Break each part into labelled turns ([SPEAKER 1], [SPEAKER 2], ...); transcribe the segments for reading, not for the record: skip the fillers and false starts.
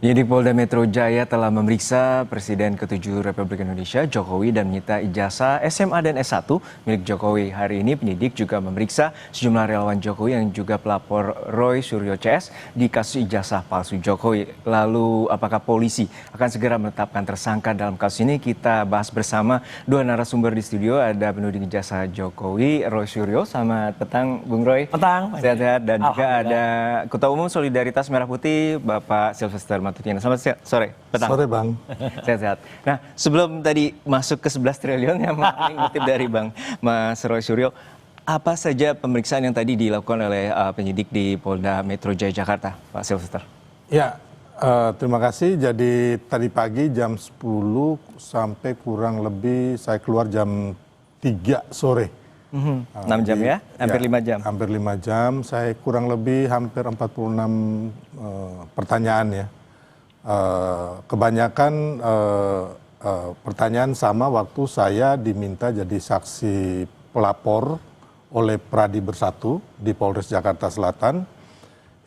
[SPEAKER 1] Penyidik Polda Metro Jaya telah memeriksa Presiden ke-7 Republik Indonesia Jokowi dan menyita ijazah SMA dan S1 milik Jokowi. Hari ini penyidik juga memeriksa sejumlah relawan Jokowi yang juga pelapor Roy Suryo CS di kasus ijazah palsu Jokowi. Lalu apakah polisi akan segera menetapkan tersangka dalam kasus ini? Kita bahas bersama dua narasumber di studio. Ada penyidik ijazah Jokowi, Roy Suryo. Selamat petang, Bung Roy.
[SPEAKER 2] Petang.
[SPEAKER 1] Sehat-sehat. Dan juga ada Ketua Umum Solidaritas Merah Putih, Bapak Silvester Matutina. Selamat sore, petang.
[SPEAKER 3] Sore, Bang.
[SPEAKER 1] Sehat-sehat. Nah, sebelum tadi masuk ke 11 triliun yang mengutip dari Bang Mas Roy Suryo, apa saja pemeriksaan yang tadi dilakukan oleh penyidik di Polda Metro Jaya Jakarta, Pak Silvester?
[SPEAKER 3] Ya, terima kasih. Jadi tadi pagi jam 10 sampai kurang lebih saya keluar jam 3 sore.
[SPEAKER 1] 6 jam ya? Hampir 5 jam? Hampir
[SPEAKER 3] 5 jam. Saya kurang lebih hampir 46 pertanyaan ya. Kebanyakan pertanyaan sama waktu saya diminta jadi saksi pelapor oleh Pradi Bersatu di Polres Jakarta Selatan.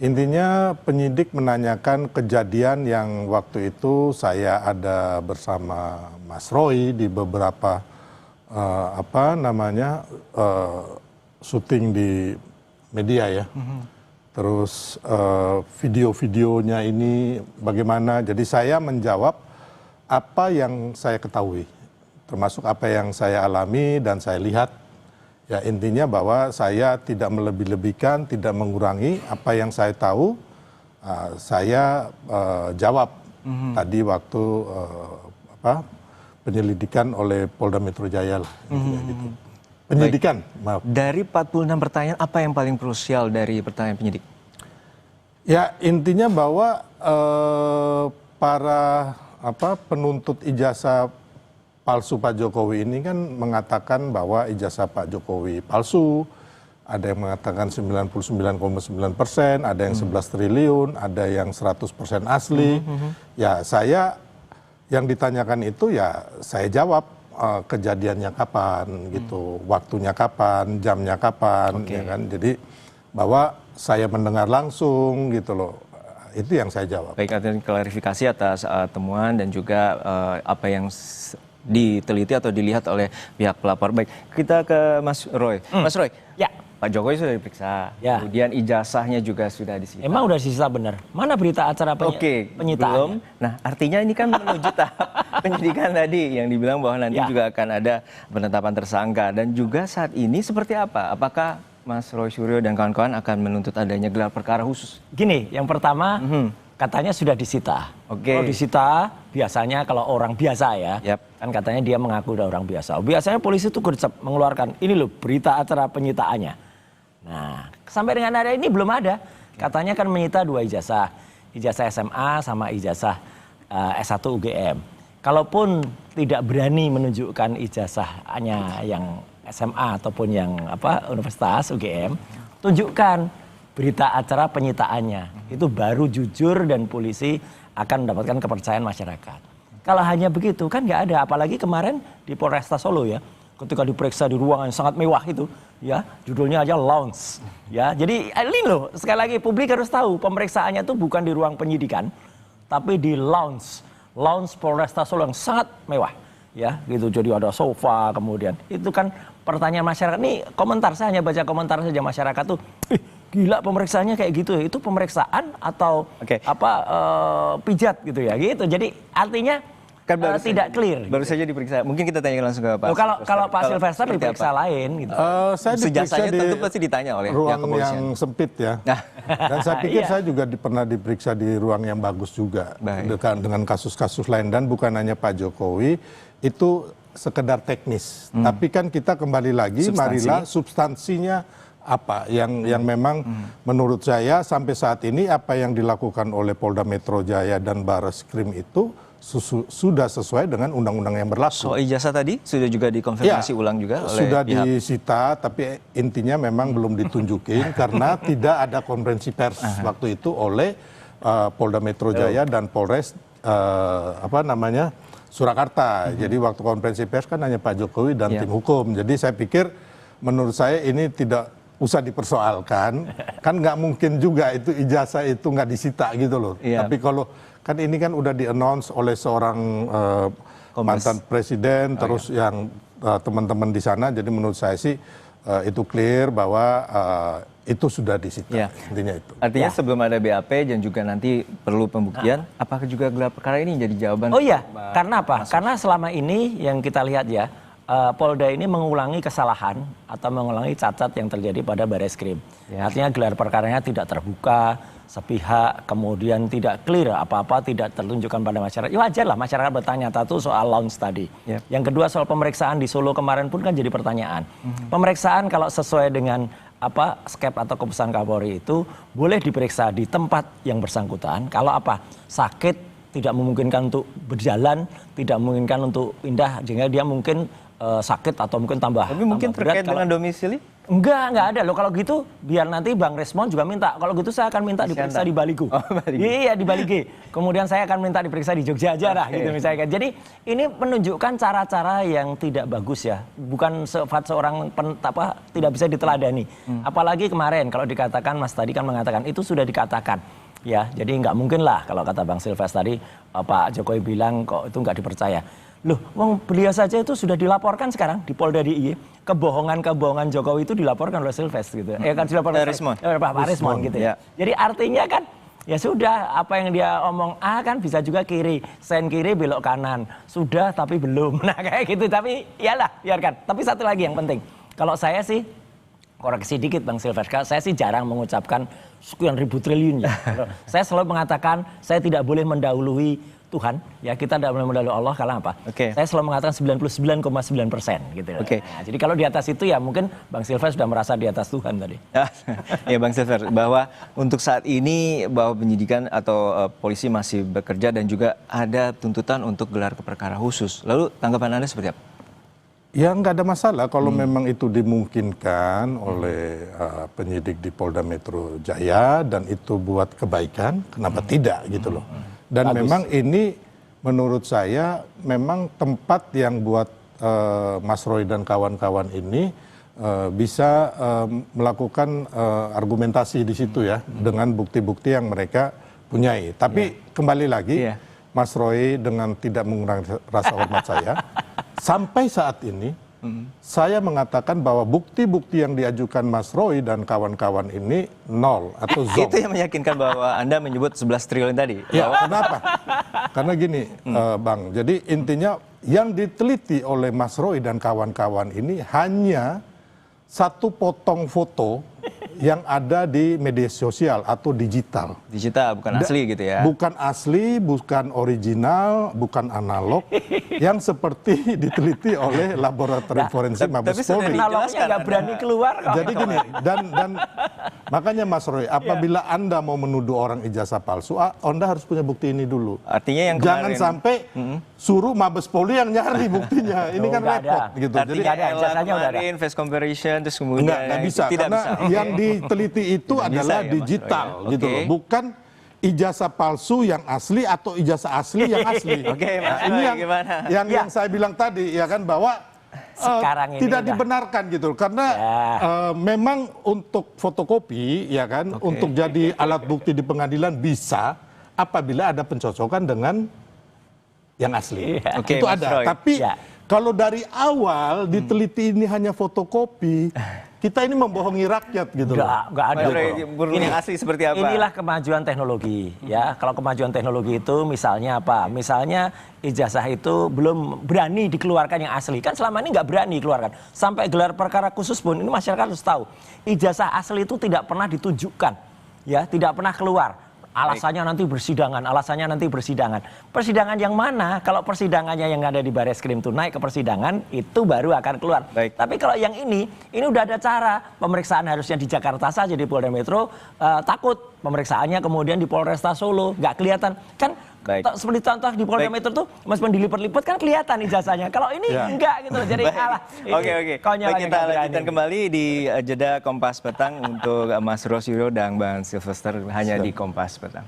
[SPEAKER 3] Intinya penyidik menanyakan kejadian yang waktu itu saya ada bersama Mas Roy di beberapa syuting di media ya. Terus video-videonya ini bagaimana, jadi saya menjawab apa yang saya ketahui, termasuk apa yang saya alami dan saya lihat. Ya intinya bahwa saya tidak melebih-lebihkan, tidak mengurangi apa yang saya tahu, saya jawab tadi waktu penyelidikan oleh Polda Metro Jaya lah. Gitu. Penyidikan, maaf.
[SPEAKER 1] Dari 46 pertanyaan, apa yang paling krusial dari pertanyaan penyidik?
[SPEAKER 3] Ya intinya bahwa para penuntut ijazah palsu Pak Jokowi ini kan mengatakan bahwa ijazah Pak Jokowi palsu. Ada yang mengatakan 99,9%, ada yang 11 triliun, ada yang 100% asli. Ya saya yang ditanyakan itu ya saya jawab. Kejadiannya kapan gitu, waktunya kapan, jamnya kapan, ya kan. Jadi bahwa saya mendengar langsung gitu loh, itu yang saya jawab.
[SPEAKER 1] Baik, artinya klarifikasi atas temuan dan juga apa yang diteliti atau dilihat oleh pihak pelapor. Baik, kita ke Mas Roy. Mas Roy,
[SPEAKER 2] ya.
[SPEAKER 1] Pak Jokowi sudah diperiksa,
[SPEAKER 2] ya.
[SPEAKER 1] Kemudian ijazahnya juga sudah disita.
[SPEAKER 2] Emang udah disita benar? Mana berita acara penyitaannya?
[SPEAKER 1] Belum. Nah, artinya ini kan menuju tahap penyidikan tadi yang dibilang bahwa nanti juga akan ada penetapan tersangka. Dan juga saat ini seperti apa? Apakah Mas Roy Suryo dan kawan-kawan akan menuntut adanya gelar perkara khusus?
[SPEAKER 2] Gini, yang pertama katanya sudah disita. Kalau disita, biasanya kalau orang biasa ya, kan katanya dia mengaku udah orang biasa. Biasanya polisi itu mengeluarkan, ini loh berita acara penyitaannya. Nah, sampai dengan hari ini belum ada. Katanya kan menyita 2 ijazah. Ijazah SMA sama ijazah S1 UGM. Kalaupun tidak berani menunjukkan ijazahnya yang SMA ataupun yang Universitas UGM, tunjukkan berita acara penyitaannya. Itu baru jujur dan polisi akan mendapatkan kepercayaan masyarakat. Kalau hanya begitu kan nggak ada. Apalagi kemarin di Polresta Solo ya, ketika diperiksa di ruangan yang sangat mewah itu, ya judulnya aja lounge, ya. Jadi ini loh, sekali lagi publik harus tahu pemeriksaannya itu bukan di ruang penyidikan, tapi di lounge Polresta Solo yang sangat mewah, ya gitu. Jadi ada sofa, kemudian itu kan pertanyaan masyarakat. Nih komentar, saya hanya baca komentar saja masyarakat tuh, gila pemeriksaannya kayak gitu ya. Itu pemeriksaan atau pijat gitu ya, gitu. Jadi artinya kan tidak clear.
[SPEAKER 1] Baru saja diperiksa. Mungkin kita tanya langsung ke Pak.
[SPEAKER 2] Kalau Pak Silvester diperiksa lain gitu.
[SPEAKER 3] Saya diperiksa di
[SPEAKER 1] tentu pasti ditanya oleh
[SPEAKER 3] ruang yang sempit ya. Dan saya pikir saya juga pernah diperiksa di ruang yang bagus juga. Dengan kasus-kasus lain. Dan bukan hanya Pak Jokowi, itu sekedar teknis. Tapi kan kita kembali lagi, marilah substansinya apa yang memang menurut saya sampai saat ini apa yang dilakukan oleh Polda Metro Jaya dan Barreskrim itu sudah sesuai dengan undang-undang yang berlaku.
[SPEAKER 1] So ijazah tadi sudah juga dikonfirmasi ulang juga oleh
[SPEAKER 3] sudah disita, tapi intinya memang belum ditunjukin karena tidak ada konferensi pers waktu itu oleh Polda Metro Jaya dan Polres Surakarta. Jadi waktu konferensi pers kan hanya Pak Jokowi dan tim hukum. Jadi saya pikir menurut saya ini tidak usah dipersoalkan. Kan nggak mungkin juga itu ijazah itu nggak disita gitu loh. Tapi kalau kan ini kan udah di-announce oleh seorang mantan presiden, terus yang teman-teman di sana, jadi menurut saya sih itu clear bahwa itu sudah disita, intinya itu.
[SPEAKER 1] Artinya sebelum ada BAP dan juga nanti perlu pembuktian, apakah juga gelar perkara ini jadi jawaban?
[SPEAKER 2] Oh iya, karena apa? Karena selama ini yang kita lihat ya, Polda ini mengulangi kesalahan atau mengulangi cacat yang terjadi pada Bareskrim. Artinya gelar perkaranya tidak terbuka, sepihak, kemudian tidak clear, apa-apa tidak tertunjukkan pada masyarakat. Ya wajar lah masyarakat bertanya, satu soal launch tadi. Yang kedua soal pemeriksaan di Solo kemarin pun kan jadi pertanyaan. Pemeriksaan kalau sesuai dengan skep atau keputusan Kapolri itu boleh diperiksa di tempat yang bersangkutan. Kalau sakit tidak memungkinkan untuk berjalan, tidak memungkinkan untuk pindah, sehingga dia mungkin sakit atau mungkin tambah.
[SPEAKER 1] Tapi mungkin terkait dengan domisili?
[SPEAKER 2] Enggak ada loh. Kalau gitu biar nanti Bang Resmon juga minta. Kalau gitu saya akan minta diperiksa di Baligo. Iya, di Balige. Kemudian saya akan minta diperiksa di Jogja aja lah gitu misalnya. Jadi ini menunjukkan cara-cara yang tidak bagus ya. Bukan sifat seorang tidak bisa diteladani. Apalagi kemarin kalau dikatakan Mas tadi kan mengatakan itu sudah dikatakan. Ya, jadi nggak mungkin lah kalau kata Bang Silves tadi Pak Jokowi bilang kok itu nggak dipercaya. Loh, beliau saja itu sudah dilaporkan sekarang di Polda DIY. Kebohongan Jokowi itu dilaporkan oleh Silves gitu. Kan dilaporkan Pak Resmon gitu ya. Jadi artinya kan ya sudah, apa yang dia omong A kan bisa juga kiri, sen kiri belok kanan. Sudah tapi belum. Nah kayak gitu, tapi iyalah biarkan. Tapi satu lagi yang penting. Kalau saya sih koreksi dikit Bang Silves, saya sih jarang mengucapkan sekian ribu triliun ya. Saya selalu mengatakan saya tidak boleh mendahului Tuhan, ya kita tidak boleh mendahului Allah. Karena apa? Saya selalu mengatakan 99,9% gitu. Nah, jadi kalau di atas itu ya mungkin Bang Silves sudah merasa di atas Tuhan tadi.
[SPEAKER 1] Ya Bang Silves, bahwa untuk saat ini bahwa penyidikan atau polisi masih bekerja dan juga ada tuntutan untuk gelar perkara khusus. Lalu tanggapan Anda seperti apa?
[SPEAKER 3] Ya nggak ada masalah kalau memang itu dimungkinkan oleh penyidik di Polda Metro Jaya dan itu buat kebaikan, kenapa tidak gitu loh. Dan memang ini menurut saya memang tempat yang buat Mas Roy dan kawan-kawan ini bisa melakukan argumentasi di situ ya dengan bukti-bukti yang mereka punyai. Tapi kembali lagi Mas Roy dengan tidak mengurangi rasa hormat saya, sampai saat ini saya mengatakan bahwa bukti-bukti yang diajukan Mas Roy dan kawan-kawan ini nol atau zong.
[SPEAKER 1] Itu yang meyakinkan bahwa Anda menyebut 11 triliun tadi?
[SPEAKER 3] Ya, kenapa? Karena gini, Bang, jadi intinya yang diteliti oleh Mas Roy dan kawan-kawan ini hanya satu potong foto yang ada di media sosial atau digital.
[SPEAKER 1] Digital, bukan asli gitu ya?
[SPEAKER 3] Bukan asli, bukan original, bukan analog, yang seperti diteliti oleh laboratorium forensik Mabes Polri.
[SPEAKER 2] Analognya nggak berani keluar.
[SPEAKER 3] Jadi gini, dan makanya Mas Roy, apabila Anda mau menuduh orang ijazah palsu, Anda harus punya bukti ini dulu.
[SPEAKER 1] Artinya yang
[SPEAKER 3] jangan sampai suruh Mabes Polri yang nyari buktinya. Ini kan repot gitu.
[SPEAKER 1] Artinya jadi ijazahnya udah ada. Face comparison terus kemudian
[SPEAKER 3] nggak bisa, karena yang diteliti itu adalah digital gitu loh, bukan ijazah palsu yang asli atau ijazah asli yang asli.
[SPEAKER 1] Mas
[SPEAKER 3] ini yang saya bilang tadi ya kan, bahwa sekarang ini tidak dibenarkan gitu karena memang untuk fotokopi ya kan, untuk jadi alat bukti di pengadilan bisa apabila ada pencocokan dengan yang asli. Itu ada. Tapi kalau dari awal diteliti ini hanya fotokopi, kita ini membohongi rakyat gitu.
[SPEAKER 2] Nggak ada.
[SPEAKER 1] Ini asli seperti apa?
[SPEAKER 2] Inilah kemajuan teknologi. Ya, kalau kemajuan teknologi itu misalnya apa? Misalnya ijazah itu belum berani dikeluarkan yang asli. Kan selama ini nggak berani dikeluarkan. Sampai gelar perkara khusus pun ini masyarakat harus tahu. Ijazah asli itu tidak pernah ditunjukkan. Ya, tidak pernah keluar. Alasannya nanti bersidangan. Persidangan yang mana? Kalau persidangannya yang ada di Bareskrim itu naik ke persidangan, itu baru akan keluar. Tapi kalau yang ini udah ada cara. Pemeriksaan harusnya di Jakarta saja di Polda Metro, takut pemeriksaannya kemudian di Polresta Solo, nggak kelihatan. Kan seperti contoh di Polda Metro tuh, meskipun dilipet-lipet kan kelihatan ijazahnya. Kalau ini enggak gitu. Jadi
[SPEAKER 1] Oke. Kita lanjutkan kembali di jeda Kompas Petang untuk Mas Rosiro dan Bang Silvester hanya di Kompas Petang.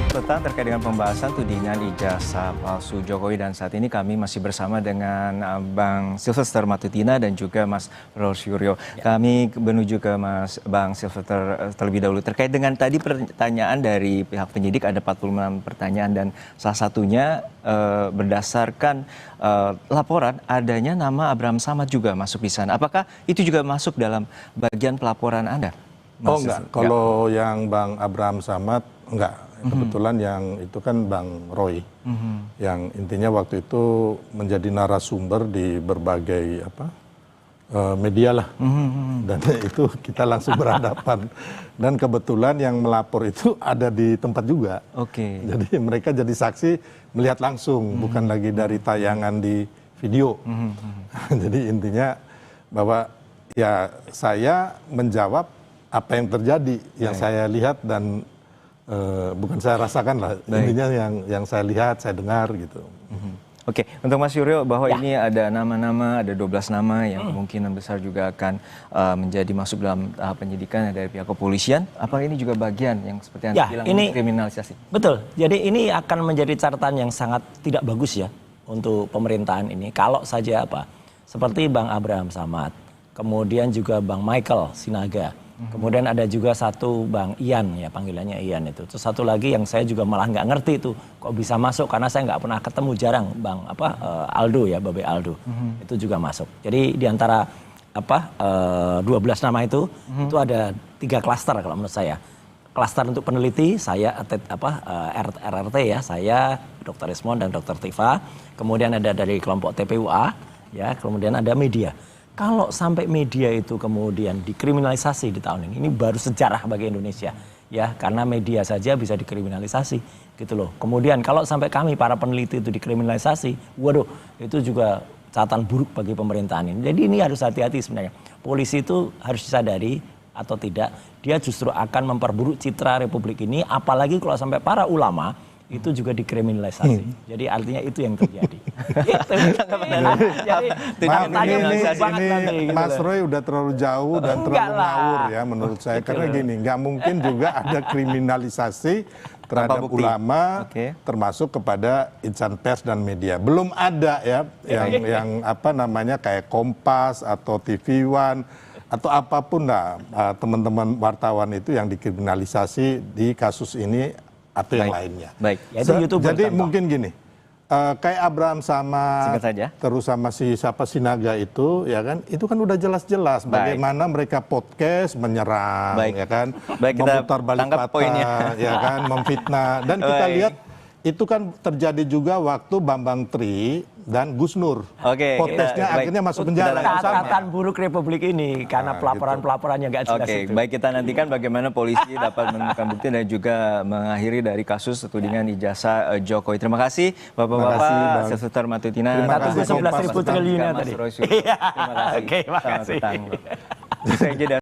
[SPEAKER 1] Tetap datang terkait dengan pembahasan tudingan ijazah palsu Jokowi, dan saat ini kami masih bersama dengan Bang Silvester Matutina dan juga Mas Rolf Suryo. Kami menuju ke Bang Silvester terlebih dahulu terkait dengan tadi pertanyaan dari pihak penyidik, ada 46 pertanyaan dan salah satunya berdasarkan laporan adanya nama Abraham Samad juga masuk di sana. Apakah itu juga masuk dalam bagian pelaporan Anda?
[SPEAKER 3] Oh enggak, kalau yang Bang Abraham Samad enggak. Kebetulan yang itu kan Bang Roy, yang intinya waktu itu menjadi narasumber di berbagai media lah, dan itu kita langsung berhadapan. Dan kebetulan yang melapor itu ada di tempat juga. Jadi mereka jadi saksi melihat langsung, bukan lagi dari tayangan di video. Jadi intinya bahwa ya saya menjawab apa yang terjadi, yang saya lihat dan bukan saya rasakan lah, intinya yang saya lihat, saya dengar gitu.
[SPEAKER 1] Oke, untuk Mas Suryo, bahwa ini ada nama-nama, ada 12 nama yang kemungkinan besar juga akan menjadi masuk dalam tahap penyidikan dari pihak kepolisian. Apakah ini juga bagian yang seperti yang bilang kriminalisasi?
[SPEAKER 2] Betul, jadi ini akan menjadi catatan yang sangat tidak bagus ya untuk pemerintahan ini. Kalau saja seperti Bang Abraham Samad, kemudian juga Bang Michael Sinaga, kemudian ada juga satu Bang Ian, ya panggilannya Ian itu. Terus satu lagi yang saya juga malah nggak ngerti itu kok bisa masuk, karena saya nggak pernah ketemu, jarang Bang Aldo ya, Babe Aldo. Itu juga masuk. Jadi di antara 12 nama itu ada 3 klaster kalau menurut saya. Klaster untuk peneliti, saya RRT ya, saya Dr. Ismon dan Dr. Tifa. Kemudian ada dari kelompok TPUA, ya, kemudian ada media. Kalau sampai media itu kemudian dikriminalisasi di tahun ini baru sejarah bagi Indonesia, ya, karena media saja bisa dikriminalisasi, gitu loh. Kemudian kalau sampai kami para peneliti itu dikriminalisasi, waduh, itu juga catatan buruk bagi pemerintahan ini. Jadi ini harus hati-hati sebenarnya. Polisi itu harus disadari atau tidak, dia justru akan memperburuk citra Republik ini, apalagi kalau sampai para ulama itu juga dikriminalisasi. Jadi artinya itu yang terjadi.
[SPEAKER 3] Ini Mas Roy udah terlalu jauh dan terlalu ngawur ya menurut saya. Karena gini, nggak mungkin juga ada kriminalisasi terhadap ulama, termasuk kepada insan pers dan media. Belum ada ya yang kayak Kompas atau TV One atau apapun lah teman-teman wartawan itu yang dikriminalisasi di kasus ini atau yang lainnya. Jadi mungkin gini, kayak Abraham sama terus sama siapa Sinaga itu, ya kan, itu kan udah jelas-jelas bagaimana mereka podcast menyerang, ya kan, memutar balik fakta, ya kan, memfitnah, dan kita lihat itu kan terjadi juga waktu Bambang Tri dan Gus Nur. Podcastnya akhirnya masuk penjara.
[SPEAKER 2] Catatan buruk Republik ini karena pelaporan-pelaporan yang nggak jelas itu.
[SPEAKER 1] Baik, kita nantikan bagaimana polisi dapat menemukan bukti dan juga mengakhiri dari kasus tudingan ijazah Jokowi. Terima kasih Bapak-bapak, Silvester Matutina.
[SPEAKER 3] Terima kasih.
[SPEAKER 2] 11.000 triliunnya tadi.
[SPEAKER 1] Terima kasih.
[SPEAKER 2] Oke, makasih.
[SPEAKER 1] Selamat petang.